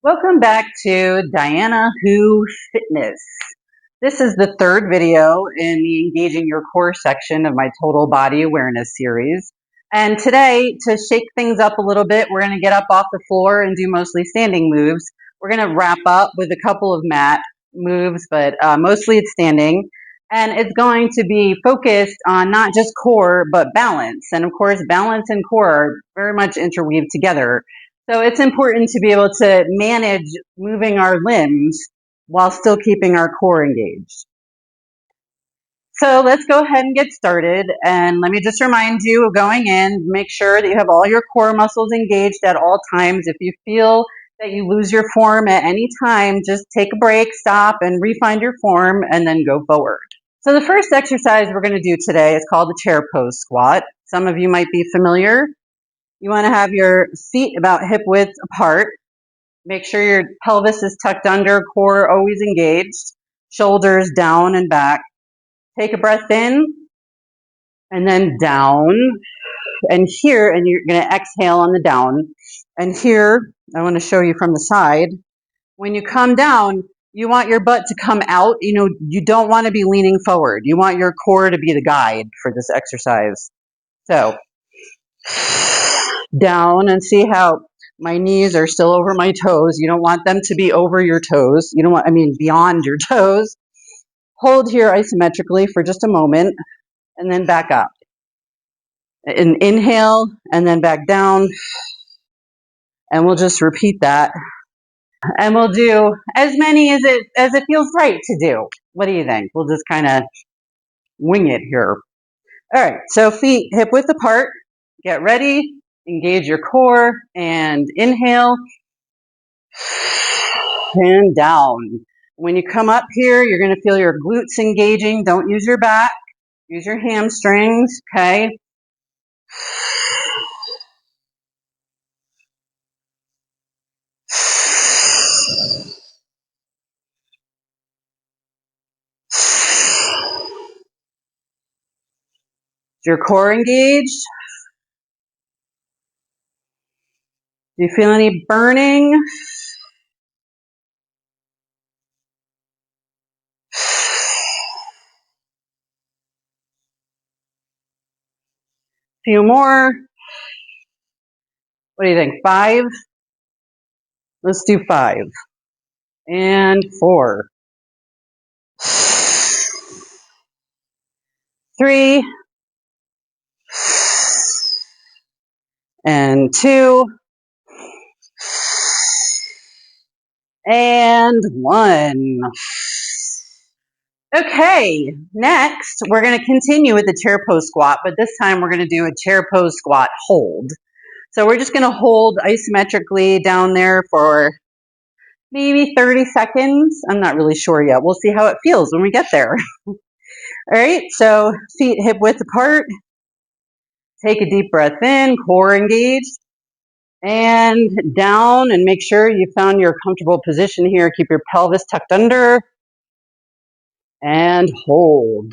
Welcome back to Diana Who Fitness. This is the third video in the Engaging Your Core section of my Total Body Awareness series. And today, to shake things up a little bit, we're going to get up off the floor and do mostly standing moves. We're going to wrap up with a couple of mat moves, but mostly it's standing. And it's going to be focused on not just core, but balance. And of course, balance and core are very much interweaved together. So it's important to be able to manage moving our limbs while still keeping our core engaged. So let's go ahead and get started. And let me just remind you of going in, make sure that you have all your core muscles engaged at all times. If you feel that you lose your form at any time, just take a break, stop, and re-find your form, and then go forward. So the first exercise we're going to do today is called the chair pose squat. Some of you might be familiar. You want to have your feet about hip width apart. Make sure your pelvis is tucked under, core always engaged, shoulders down and back. Take a breath in and then down and here, and you're going to exhale on the down. And here, I want to show you from the side. When you come down, you want your butt to come out. You don't want to be leaning forward. You want your core to be the guide for this exercise. So down, and see how my knees are still over my toes. You don't want them to be over your toes. Beyond your toes. Hold here isometrically for just a moment and then back up. And inhale and then back down. And we'll just repeat that. And we'll do as many as it feels right to do. What do you think? We'll just kind of wing it here. All right, so feet hip width apart. Get ready. Engage your core and inhale and down. When you come up here, you're going to feel your glutes engaging. Don't use your back. Use your hamstrings, okay? Is your core engaged? Do you feel any burning? Few more. What do you think? 5? Let's do 5. And 4. 3. And 2. And 1. Okay, next we're going to continue with the chair pose squat, but this time we're going to do a chair pose squat hold. So we're just going to hold isometrically down there for maybe 30 seconds. I'm not really sure yet. We'll see how it feels when we get there. All right, so feet hip width apart. Take a deep breath in, core engaged, and down, and make sure you found your comfortable position here. Keep your pelvis tucked under, and hold.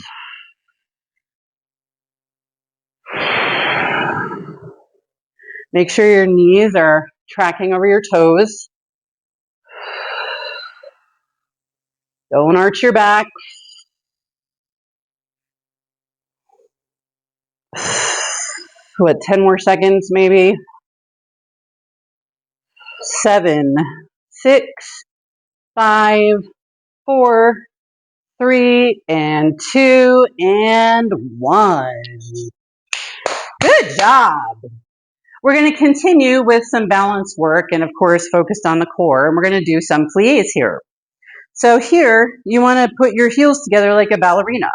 Make sure your knees are tracking over your toes. Don't arch your back. What, 10 more seconds maybe? 7, 6, 5, 4, 3, and 2, and 1. Good job. We're going to continue with some balance work and, of course, focused on the core. And we're going to do some plies here. So here, you want to put your heels together like a ballerina.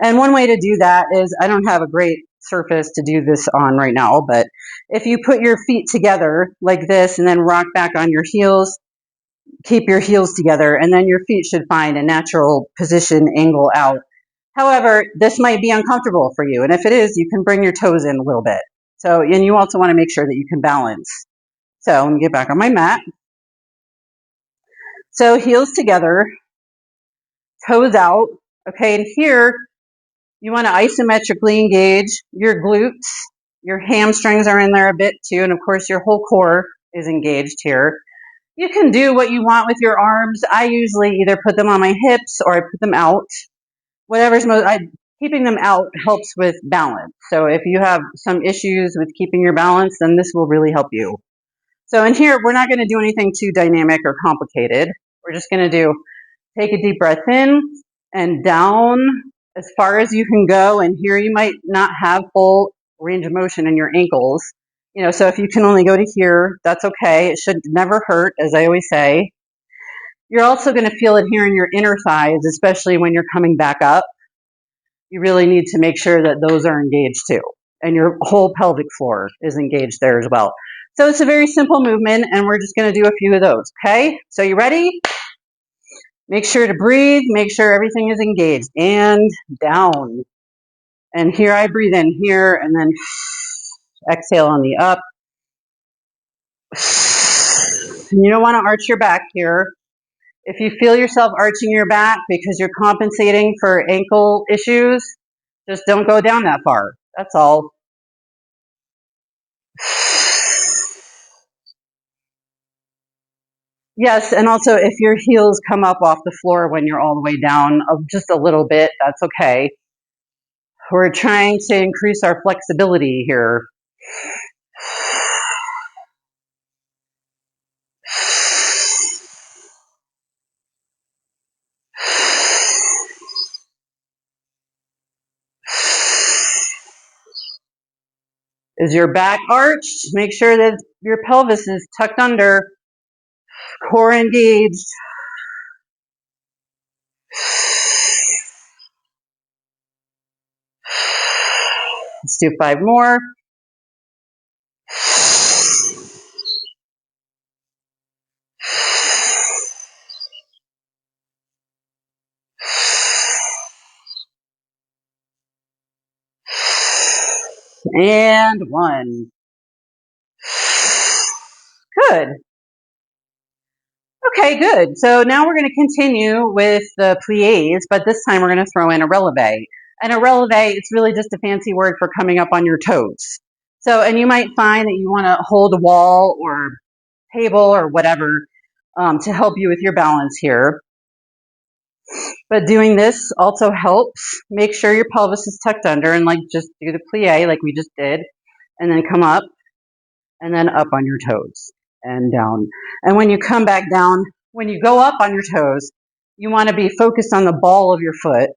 And one way to do that is, I don't have a great surface to do this on right now, but if you put your feet together like this and then rock back on your heels, keep your heels together, and then your feet should find a natural position, angle out. However, this might be uncomfortable for you, and if it is, you can bring your toes in a little bit. So, and you also want to make sure that you can balance. So let me get back on my mat. So heels together, toes out. Okay, and here you want to isometrically engage your glutes. Your hamstrings are in there a bit too, and of course your whole core is engaged here. You can do what you want with your arms. I usually either put them on my hips or I put them out. Whatever's keeping them out helps with balance. So if you have some issues with keeping your balance, then this will really help you. So in here, we're not going to do anything too dynamic or complicated. We're just going to take a deep breath in and down as far as you can go. And here you might not have full range of motion in your ankles. So if you can only go to here, that's okay. It should never hurt, as I always say. You're also going to feel it here in your inner thighs, especially when you're coming back up. You really need to make sure that those are engaged too. And your whole pelvic floor is engaged there as well. So it's a very simple movement, and we're just going to do a few of those, okay? So you ready? Make sure to breathe. Make sure everything is engaged. And down. And here I breathe in here, and then exhale on the up. You don't want to arch your back here. If you feel yourself arching your back because you're compensating for ankle issues, just don't go down that far. That's all. Yes, and also if your heels come up off the floor when you're all the way down, just a little bit, that's okay. We're trying to increase our flexibility here. Is your back arched? Make sure that your pelvis is tucked under, core engaged. Let's do 5 more. And 1. Good. Okay, good. So now we're going to continue with the plies, but this time we're going to throw in a releve. And a releve, it's really just a fancy word for coming up on your toes. So, and you might find that you want to hold a wall or table or whatever to help you with your balance here. But doing this also helps. Make sure your pelvis is tucked under and just do the plie like we just did. And then come up and then up on your toes and down. And when you come back down, when you go up on your toes, you want to be focused on the ball of your foot.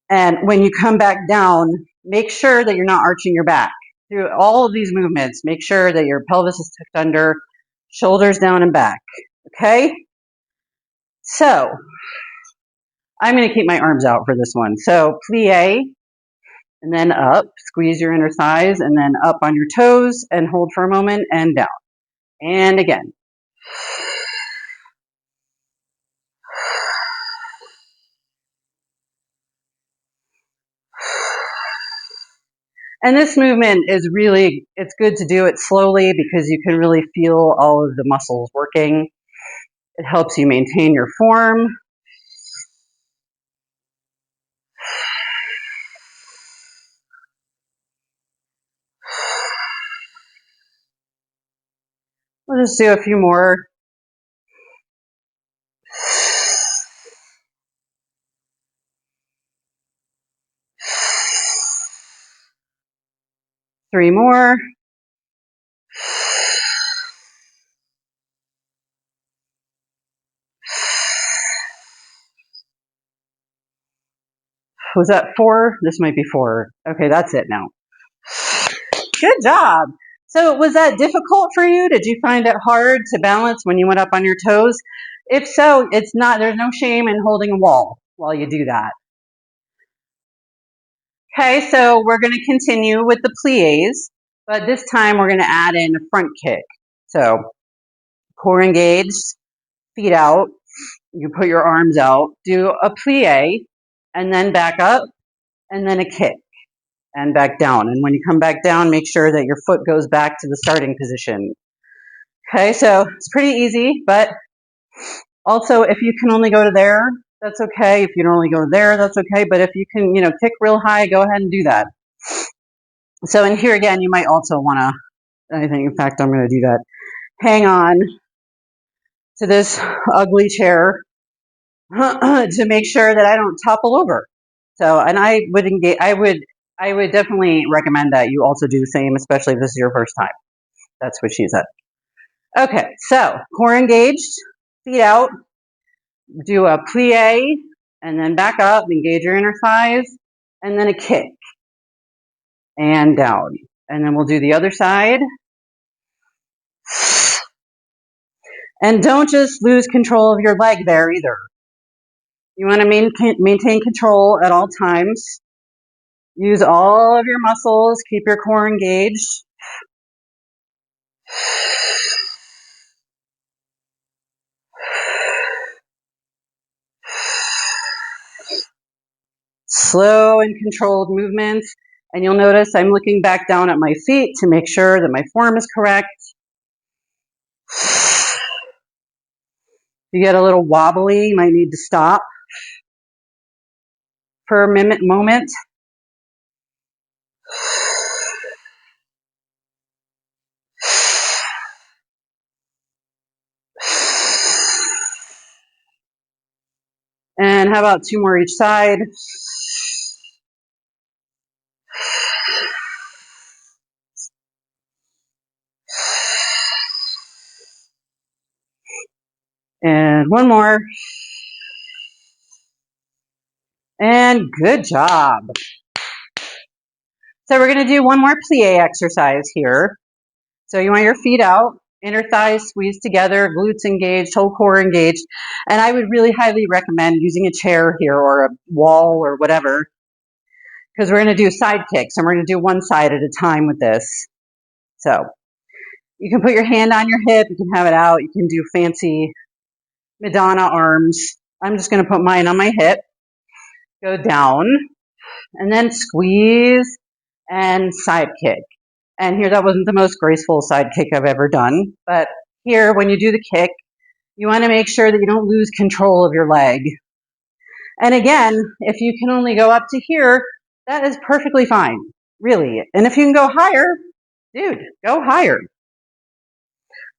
And when you come back down, make sure that you're not arching your back. Through all of these movements, make sure that your pelvis is tucked under, shoulders down and back. Okay? So, I'm going to keep my arms out for this one. So, plie, and then up, squeeze your inner thighs, and then up on your toes, and hold for a moment, and down. And again. And this movement is really, it's good to do it slowly because you can really feel all of the muscles working. It helps you maintain your form. We'll just do a few more. Three more. Was that 4? This might be 4. Okay, that's it now. Good job. So was that difficult for you? Did you find it hard to balance when you went up on your toes? If so, it's not, there's no shame in holding a wall while you do that. Okay, so we're going to continue with the plies, but this time we're going to add in a front kick. So core engaged, feet out. You put your arms out, do a plie, and then back up, and then a kick, and back down. And when you come back down, make sure that your foot goes back to the starting position. Okay, so it's pretty easy, but also if you can only go to there, that's okay. If you can only go there, that's okay. But if you can, kick real high, go ahead and do that. So in here again, you might also want to, I think, in fact, I'm going to do that. hang on to this ugly chair to make sure that I don't topple over. So, and I would engage, I would definitely recommend that you also do the same, especially if this is your first time. That's what she said. Okay, so core engaged, feet out, do a plie, and then back up, engage your inner thighs, and then a kick, and down. And then we'll do the other side. And don't just lose control of your leg there either. You want to maintain control at all times. Use all of your muscles, keep your core engaged. Slow and controlled movements. And you'll notice I'm looking back down at my feet to make sure that my form is correct. If you get a little wobbly, you might need to stop for a moment. And how about 2 more each side? And 1 more. And good job. So we're going to do 1 more plie exercise here. So you want your feet out, inner thighs squeezed together, glutes engaged, whole core engaged. And I would really highly recommend using a chair here or a wall or whatever, because we're going to do side kicks and we're going to do 1 side at a time with this. So you can put your hand on your hip, you can have it out, you can do fancy Madonna arms. I'm just going to put mine on my hip, go down, and then squeeze and side kick. And here, that wasn't the most graceful side kick I've ever done, but here, when you do the kick, you want to make sure that you don't lose control of your leg. And again, if you can only go up to here, that is perfectly fine, really. And if you can go higher, dude, go higher.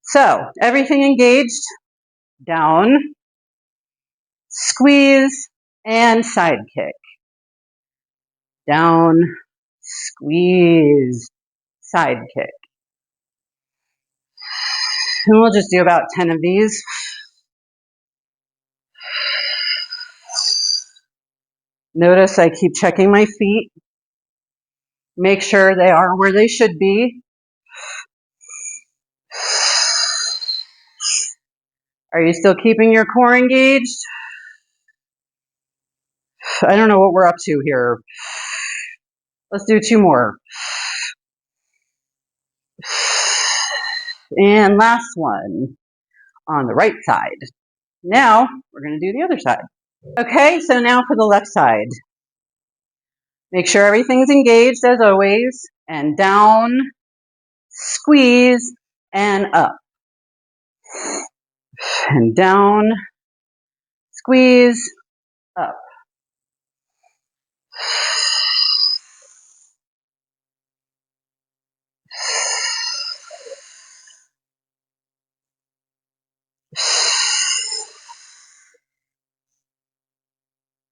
So, everything engaged, down, squeeze, and side kick. Down, squeeze, side kick. And we'll just do about 10 of these. Notice I keep checking my feet. Make sure they are where they should be. Are you still keeping your core engaged? I don't know what we're up to here. Let's do 2 more. And last one on the right side. Now we're going to do the other side. Okay, so now for the left side. Make sure everything's engaged as always, and down, squeeze, and up. And down, squeeze, up.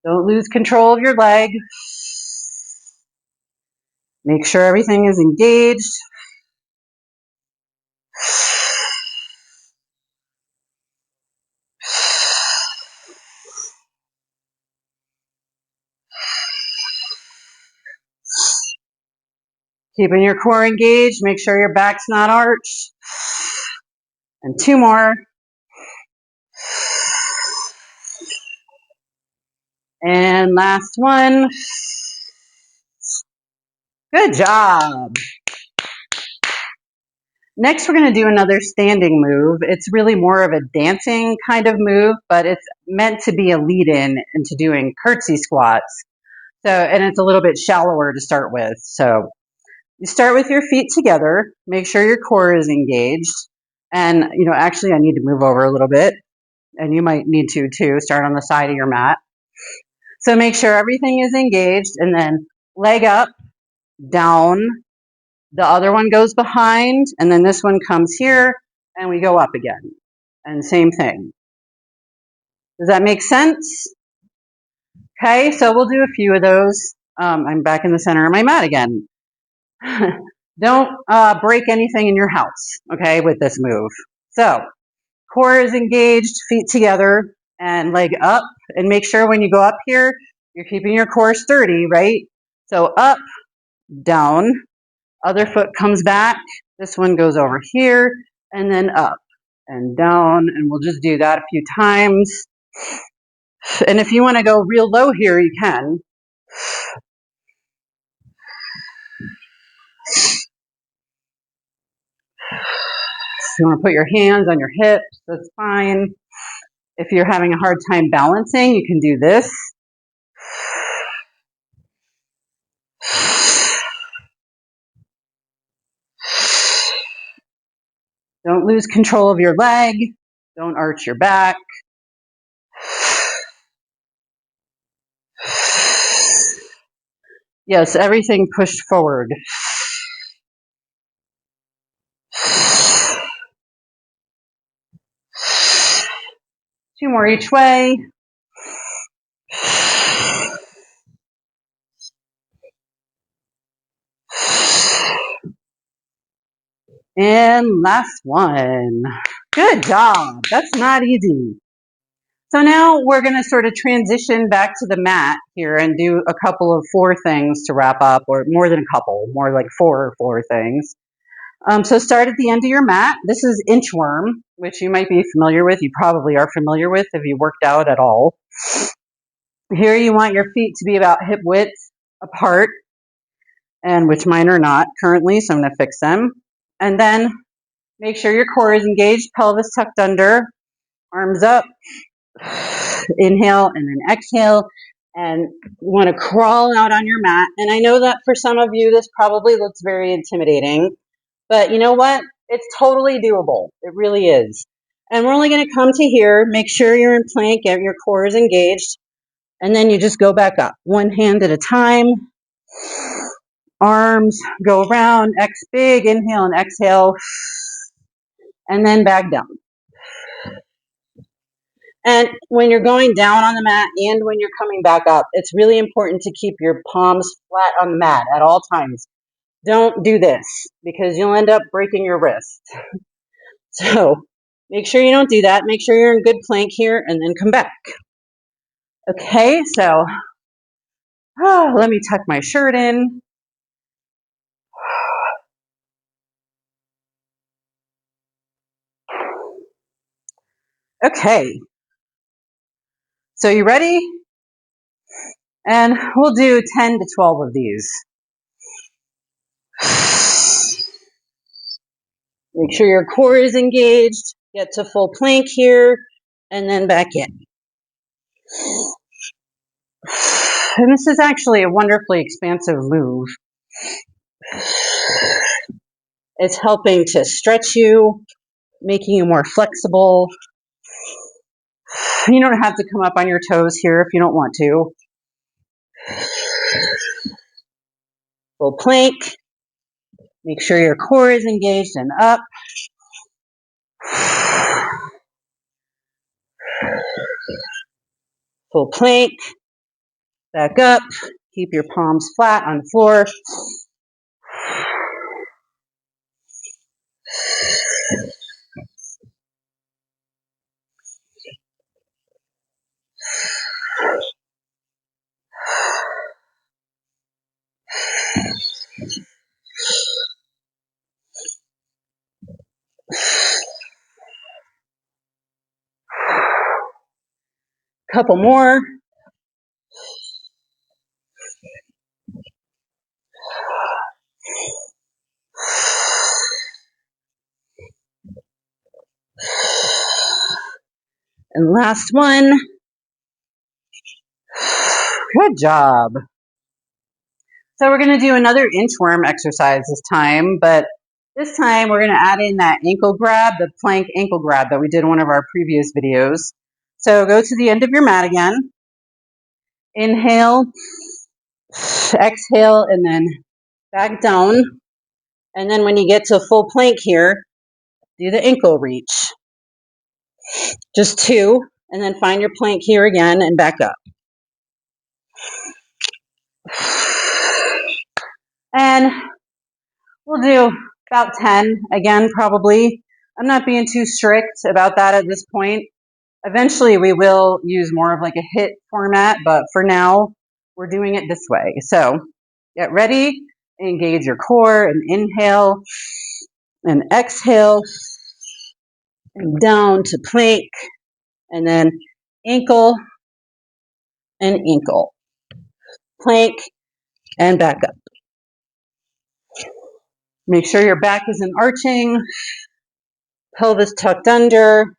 Don't lose control of your leg. Make sure everything is engaged. Keeping your core engaged. Make sure your back's not arched. And 2 more. And last one. Good job. Next, we're going to do another standing move. It's really more of a dancing kind of move, but it's meant to be a lead-in into doing curtsy squats. So, and it's a little bit shallower to start with. So you start with your feet together. Make sure your core is engaged. And, actually I need to move over a little bit. And you might need to too. Start on the side of your mat. So make sure everything is engaged, and then leg up, down. The other one goes behind, and then this one comes here, and we go up again. And same thing. Does that make sense? Okay, so we'll do a few of those. I'm back in the center of my mat again. Don't break anything in your house, okay, with this move. So, core is engaged, feet together, and leg up. And make sure when you go up here, you're keeping your core sturdy, right? So up, down, other foot comes back. This one goes over here, and then up and down. And we'll just do that a few times. And if you want to go real low here, you can. If you want to put your hands on your hips, that's fine. If you're having a hard time balancing, you can do this. Don't lose control of your leg. Don't arch your back. Yes, everything pushed forward. Two more each way. And last one. Good job. That's not easy. So now we're going to sort of transition back to the mat here and do a couple of 4 things to wrap up, or more than a couple, more like 4 things. So start at the end of your mat. This is inchworm, which you might be familiar with. You probably are familiar with if you worked out at all. Here you want your feet to be about hip width apart, and which mine are not currently, so I'm going to fix them. And then make sure your core is engaged, pelvis tucked under, arms up. Inhale and then exhale, and you want to crawl out on your mat. And I know that for some of you this probably looks very intimidating, but you know what? It's totally doable. It really is. And we're only going to come to here, make sure you're in plank, get your core is engaged, and then you just go back up, one hand at a time. Arms go around, X big, inhale and exhale, and then back down. And when you're going down on the mat and when you're coming back up, it's really important to keep your palms flat on the mat at all times. Don't do this because you'll end up breaking your wrist. So make sure you don't do that. Make sure you're in good plank here and then come back. Okay, so let me tuck my shirt in. Okay, so you ready? And we'll do 10 to 12 of these. Make sure your core is engaged. Get to full plank here and then back in. And this is actually a wonderfully expansive move. It's helping to stretch you, making you more flexible. You don't have to come up on your toes here if you don't want to. Full plank. Make sure your core is engaged and up. Full plank. Back up. Keep your palms flat on the floor. Couple more. And last one. Good job. So we're going to do another inchworm exercise this time, but this time we're going to add in that ankle grab, the plank ankle grab that we did in one of our previous videos. So go to the end of your mat again. Inhale, exhale, and then back down. And then when you get to full plank here, do the ankle reach. Just 2, and then find your plank here again and back up. And we'll do about 10 again, probably. I'm not being too strict about that at this point. Eventually, we will use more of like a HIIT format, but for now, we're doing it this way. So get ready, engage your core, and inhale, and exhale, and down to plank, and then ankle, and ankle. Plank, and back up. Make sure your back isn't arching, pelvis tucked under.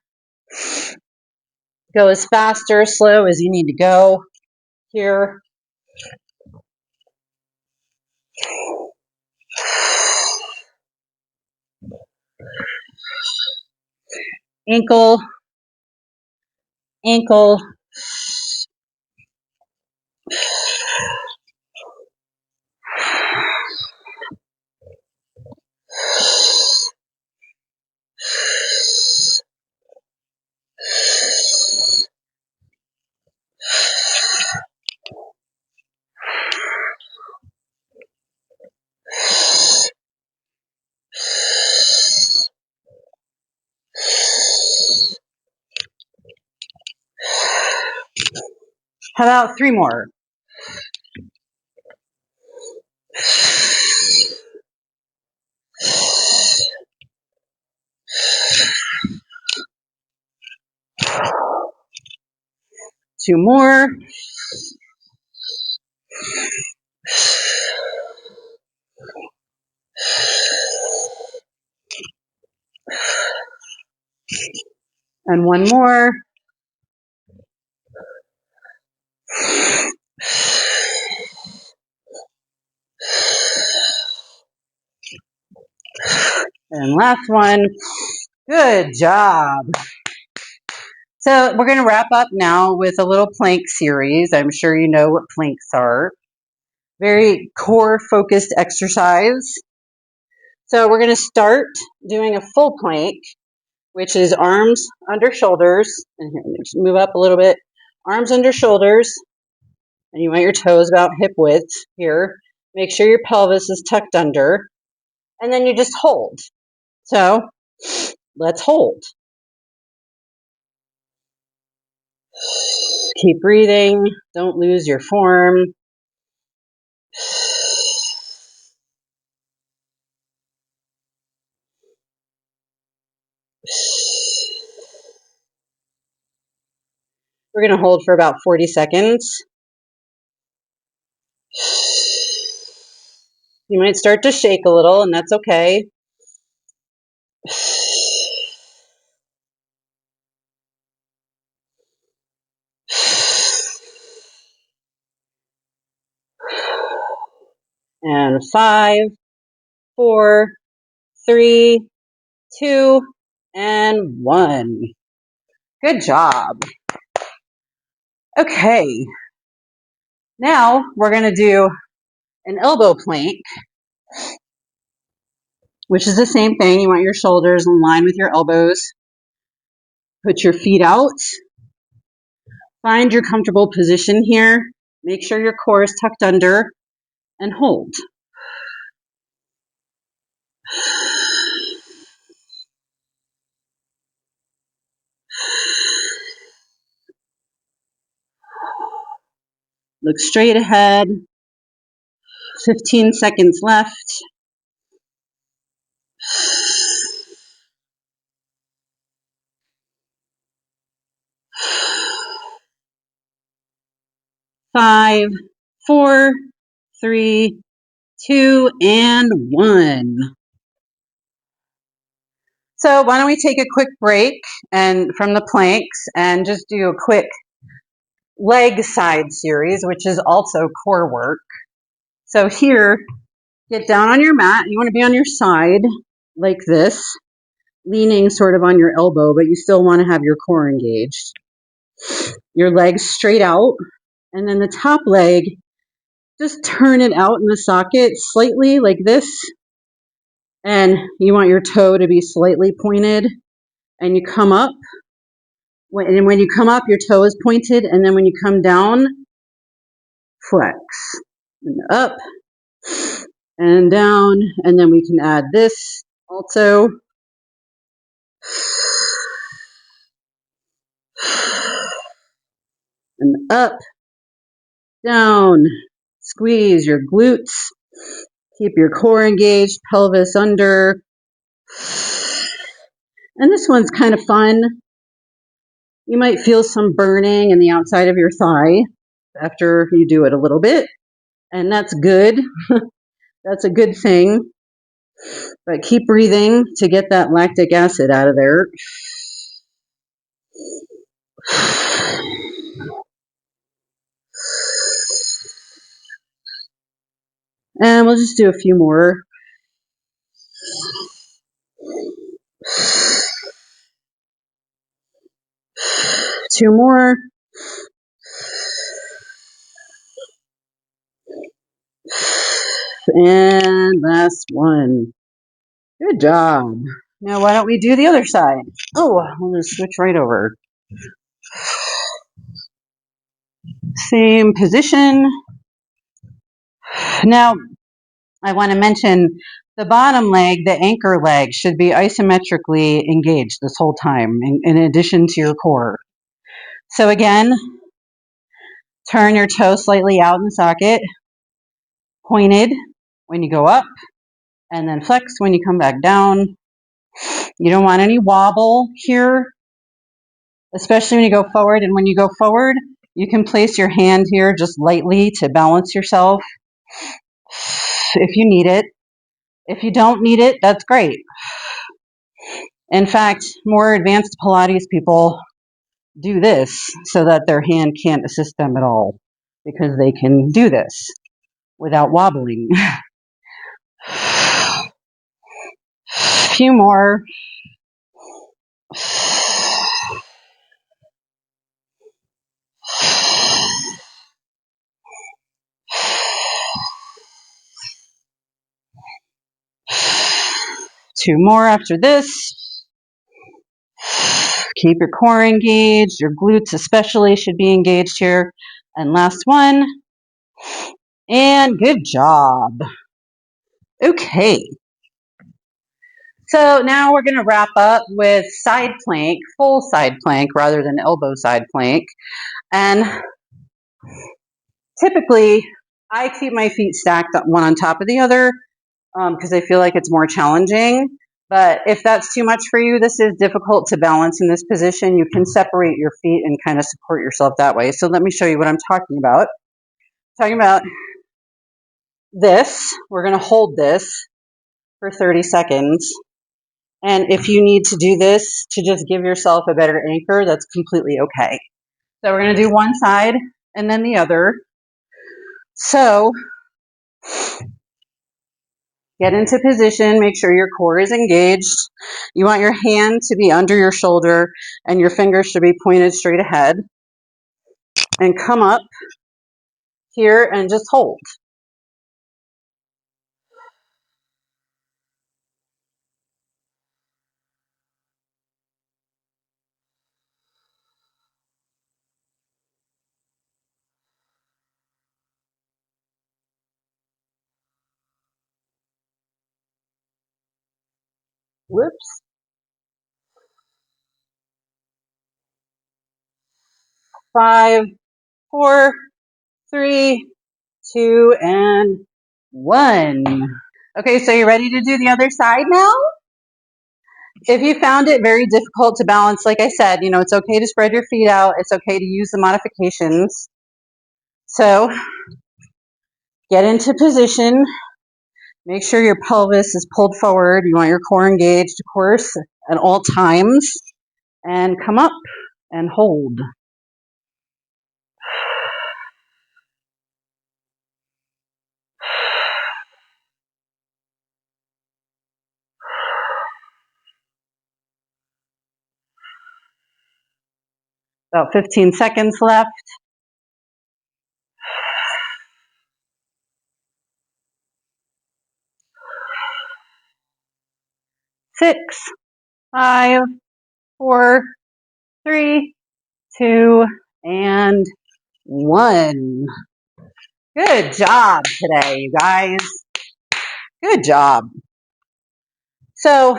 Go as fast or slow as you need to go here. Ankle, ankle. How about 3 more? Two more. And 1 more. And last one. Good job. So we're going to wrap up now with a little plank series. I'm sure you know what planks are. Very core focused exercise. So we're going to start doing a full plank, which is arms under shoulders. And here, let me just move up a little bit. Arms under shoulders. And you want your toes about hip width here. Make sure your pelvis is tucked under. And then you just hold. So let's hold. Keep breathing. Don't lose your form. We're going to hold for about 40 seconds. You might start to shake a little, and that's okay. And 5, 4, 3, 2, and 1. Good job. Okay. Now we're going to do an elbow plank, which is the same thing. You want your shoulders in line with your elbows. Put your feet out. Find your comfortable position here. Make sure your core is tucked under and hold. Look straight ahead. 15 seconds left. 5, 4, 3, 2, and 1. So why don't we take a quick break and from the planks and just do a quick leg side series, which is also core work. So here, get down on your mat. You want to be on your side like this, leaning sort of on your elbow, but you still want to have your core engaged. Your legs straight out, and then the top leg, just turn it out in the socket slightly like this, And you want your toe to be slightly pointed, and you come up. And when you come up, your toe is pointed, and then when you come down, flex. And up and down, and then we can add this also. And up, down, squeeze your glutes, keep your core engaged, pelvis under. And this one's kind of fun. You might feel some burning in the outside of your thigh after you do it a little bit, and that's good. That's a good thing. But keep breathing to get that lactic acid out of there. And we'll just do a few more. Two more. And last one. Good job. Now why don't we do the other side? Oh, we'll just switch right over. Same position. Now, I want to mention the bottom leg, the anchor leg, should be isometrically engaged this whole time, in addition to your core. So again, turn your toe slightly out in the socket, pointed when you go up, and then flex when you come back down. You don't want any wobble here, especially when you go forward. And when you go forward, you can place your hand here just lightly to balance yourself if you need it. If you don't need it, that's great. In fact, more advanced Pilates people do this so that their hand can't assist them at all, because they can do this without wobbling. A few more. Two more after this. Keep your core engaged. Your glutes especially should be engaged here. And last one. And good job. Okay. So now we're going to wrap up with side plank, full side plank rather than elbow side plank. And typically, I keep my feet stacked one on top of the other because I feel like it's more challenging. But if that's too much for you, this is difficult to balance in this position, you can separate your feet and kind of support yourself that way. So let me show you what I'm talking about. Talking about this, we're going to hold this for 30 seconds. And if you need to do this to just give yourself a better anchor, that's completely okay. So we're going to do one side and then the other. So get into position, make sure your core is engaged. You want your hand to be under your shoulder and your fingers should be pointed straight ahead. And come up here and just hold. Whoops. 5, 4, 3, 2, and 1. Okay, so you're ready to do the other side now? If you found it very difficult to balance, like I said, it's okay to spread your feet out. It's okay to use the modifications. So get into position. Make sure your pelvis is pulled forward. You want your core engaged, of course, at all times. And come up and hold. About 15 seconds left. 6, 5, 4, 3, 2, and 1. Good job today, you guys. Good job. So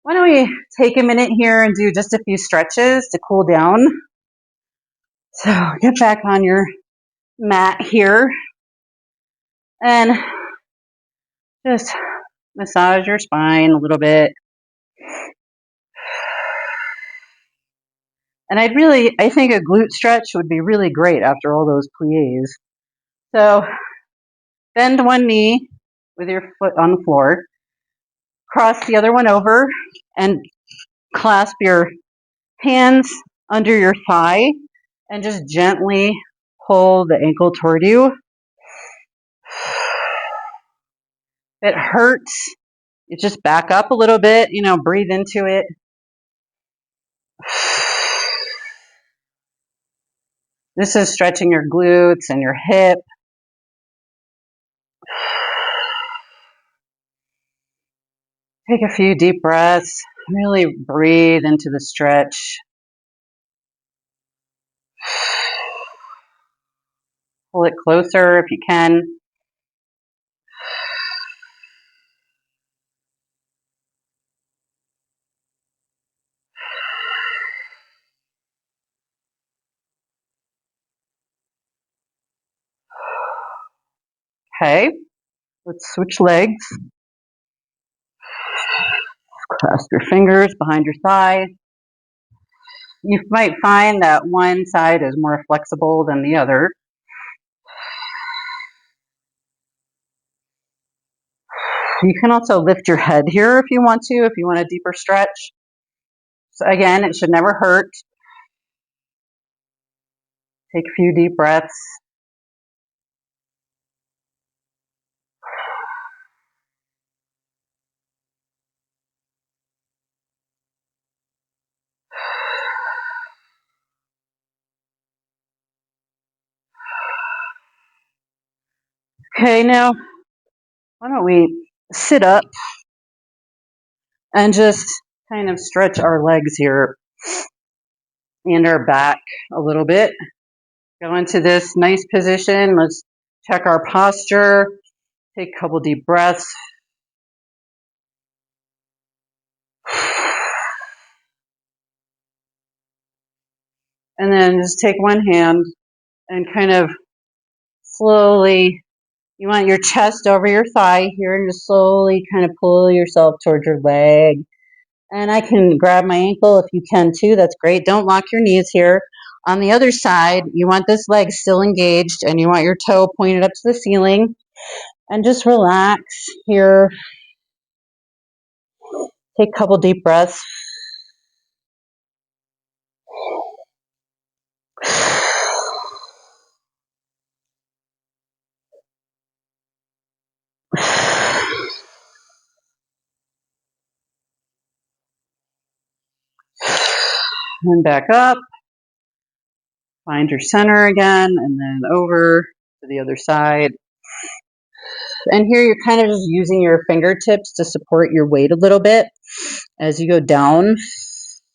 why don't we take a minute here and do just a few stretches to cool down. So get back on your mat here and just massage your spine a little bit. And I think a glute stretch would be really great after all those plies. So bend one knee with your foot on the floor, cross the other one over, and clasp your hands under your thigh and just gently pull the ankle toward you. If it hurts, you just back up a little bit, breathe into it. This is stretching your glutes and your hip. Take a few deep breaths. Really breathe into the stretch. Pull it closer if you can. Okay, let's switch legs. Clasp your fingers behind your thigh. You might find that one side is more flexible than the other. You can also lift your head here if you want a deeper stretch. So again, it should never hurt. Take a few deep breaths. Okay, now why don't we sit up and just kind of stretch our legs here and our back a little bit. Go into this nice position. Let's check our posture. Take a couple deep breaths. And then just take one hand and kind of slowly, you want your chest over your thigh here, and just slowly kind of pull yourself towards your leg. And I can grab my ankle if you can too. That's great. Don't lock your knees here. On the other side, you want this leg still engaged, and you want your toe pointed up to the ceiling. And just relax here. Take a couple deep breaths. And back up. Find your center again, and then over to the other side. And here you're kind of just using your fingertips to support your weight a little bit as you go down.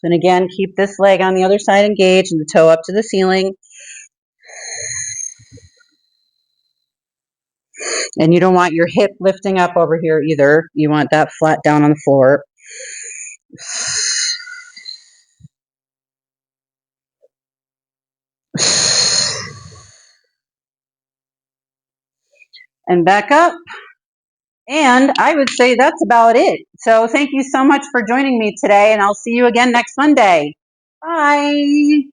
And again, keep this leg on the other side engaged and the toe up to the ceiling. And you don't want your hip lifting up over here either. You want that flat down on the floor. And back up. And I would say that's about it. So thank you so much for joining me today, and I'll see you again next Monday. Bye.